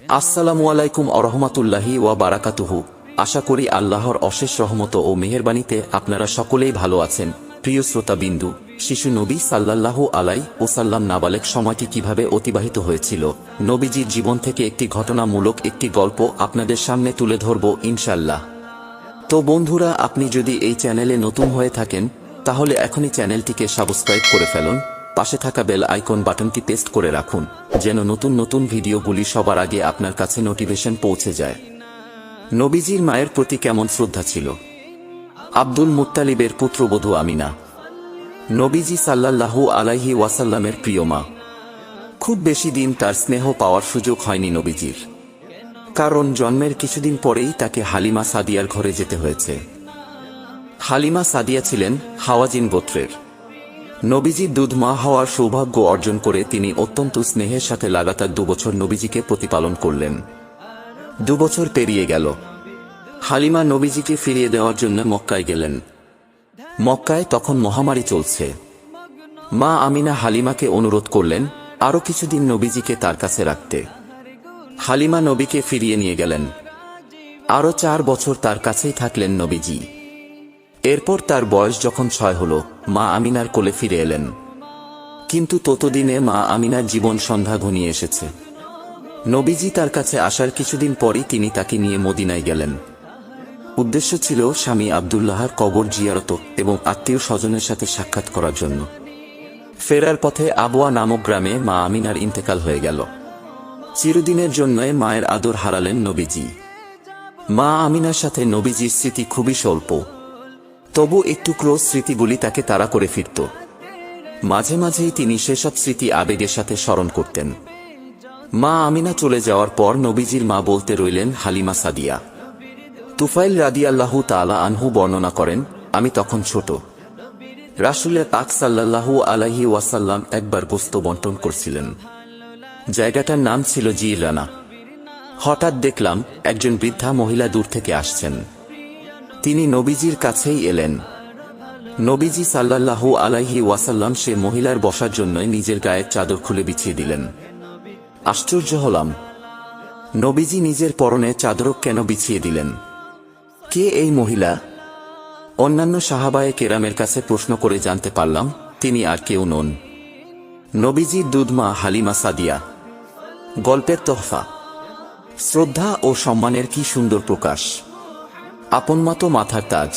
আসসালামু আলাইকুম আরহামাতুল্লাহি ওয়া বারাকাতুহু। আশা করি আল্লাহর অশেষ রহমত ও মেহেরবানিতে আপনারা সকলেই ভালো আছেন। প্রিয় শ্রোতাবিন্দু, শিশু নবী সাল্লাল্লাহু আলাইহি ওয়াসাল্লাম নাবালেগ সময়টি কিভাবে অতিবাহিত হয়েছিল, নবীজির জীবন থেকে একটি ঘটনামূলক একটি গল্প আপনাদের সামনে তুলে ধরব ইনশাআল্লাহ। তো বন্ধুরা, আপনি যদি এই চ্যানেলে নতুন হয়ে থাকেন তাহলে এখনই চ্যানেলটিকে সাবস্ক্রাইব করে ফেলুন। পাশে থাকা বেল আইকন বাটনটি প্রেস করে রাখুন যেন নতুন নতুন ভিডিওগুলি সবার আগে আপনার কাছে নোটিফিকেশন পৌঁছে যায়। নবীজির মায়ের প্রতি কেমন শ্রদ্ধা ছিল? আব্দুল মুত্তালিবের পুত্রবধূ আমিনা নবীজি সাল্লাল্লাহু আলাইহি ওয়াসাল্লামের প্রিয় মা। খুব বেশি দিন তার স্নেহ পাওয়ার সুযোগ হয়নি নবীজির, কারণ জন্মের কিছুদিন পরেই তাকে হালিমা সাদিয়ার ঘরে যেতে হয়েছে। হালিমা সাদিয়া ছিলেন হাওয়াজিন গোত্রের। নবীজির দুধ মা হওয়ার সৌভাগ্য অর্জন করে তিনি অত্যন্ত স্নেহের সাথে লাগাতার 2 বছর নবীজিকে প্রতিপালন করলেন। 2 বছর পেরিয়ে গেল। হালিমা নবীজিকে ফিরিয়ে দেওয়ার জন্য মক্কায় গেলেন। মক্কায় তখন মহামারী চলছে। মা আমিনা হালিমাকে অনুরোধ করলেন আরও কিছুদিন নবীজিকে তার কাছে রাখতে। হালিমা নবীকে ফিরিয়ে নিয়ে গেলেন। আরও 4 বছর তার কাছেই থাকলেন নবীজি। এরপর তার বয়স যখন 6 হল, মা আমিনার কোলে ফিরে এলেন। কিন্তু ততদিনে মা আমিনার জীবন সন্ধ্যা ঘনিয়ে এসেছে। নবীজি তার কাছে আসার কিছুদিন পরই তিনি তাকে নিয়ে মদিনায় গেলেন। উদ্দেশ্য ছিল স্বামী আব্দুল্লাহর কবর জিয়ারত এবং আত্মীয় স্বজনের সাথে সাক্ষাৎ করার জন্য। ফেরার পথে আবওয়া নামক গ্রামে মা আমিনার ইন্তেকাল হয়ে গেল। চিরদিনের জন্য মায়ের আদর হারালেন নবীজি। মা আমিনার সাথে নবীজির স্মৃতি খুবই স্বল্প, তবু একটু ক্লোজ স্মৃতিগুলি তাকে তাড়া করে ফিরত। মাঝে মাঝেই তিনি সেসব স্মৃতি আবেগের সাথে স্মরণ করতেন। মা আমিনা চলে যাওয়ার পর নবীজির মা বলতে রইলেন হালিমা সাদিয়া। তুফাইল রাদিয়াল্লাহু তাআলা আনহু বর্ণনা করেন, আমি তখন ছোট। রাসূল পাক সাল্লাল্লাহু আলাইহি ওয়াসাল্লাম একবার গোশত বণ্টন করছিলেন। জায়গাটার নাম ছিল জিরানা। হঠাৎ দেখলাম একজন বৃদ্ধা মহিলা দূর থেকে আসছেন। তিনি নবীজির কাছেই এলেন। নবীজি সাল্লাল্লাহু আলাইহি ওয়াসাল্লাম সে মহিলার বসার জন্য নিজের গায়ের চাদর খুলে বিছিয়ে দিলেন। আশ্চর্য হলাম, নবীজি নিজের পরনে চাদর কেন বিছিয়ে দিলেন? কে এই মহিলা? অন্যান্য সাহাবায়ে কেরামের কাছে প্রশ্ন করে জানতে পারলাম তিনি আর কেউ নন, নবীজির দুধমা হালিমা সাদিয়া। গল্পের তোহফা। শ্রদ্ধা ও সম্মানের কি সুন্দর প্রকাশ। আপন মতো মাথার তাজ।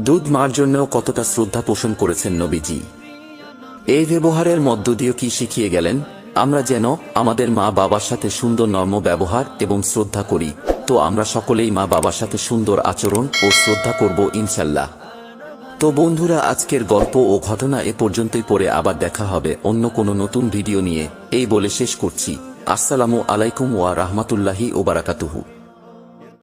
দুধ মার জন্যও কতটা শ্রদ্ধা পোষণ করেছেন নবীজি। এই ব্যবহারের মধ্য দিয়ে কি শিখিয়ে গেলেন? আমরা যেন আমাদের মা বাবার সাথে সুন্দর নর্ম ব্যবহার এবং শ্রদ্ধা করি। তো আমরা সকলেই মা বাবার সাথে সুন্দর আচরণ ও শ্রদ্ধা করব ইনশাল্লাহ। তো বন্ধুরা, আজকের গল্প ও ঘটনা এ পর্যন্তই। পরে আবার দেখা হবে অন্য কোনো নতুন ভিডিও নিয়ে। এই বলে শেষ করছি। আসসালামু আলাইকুম ওয়া রাহমাতুল্লাহি ওয়া বারাকাতুহু।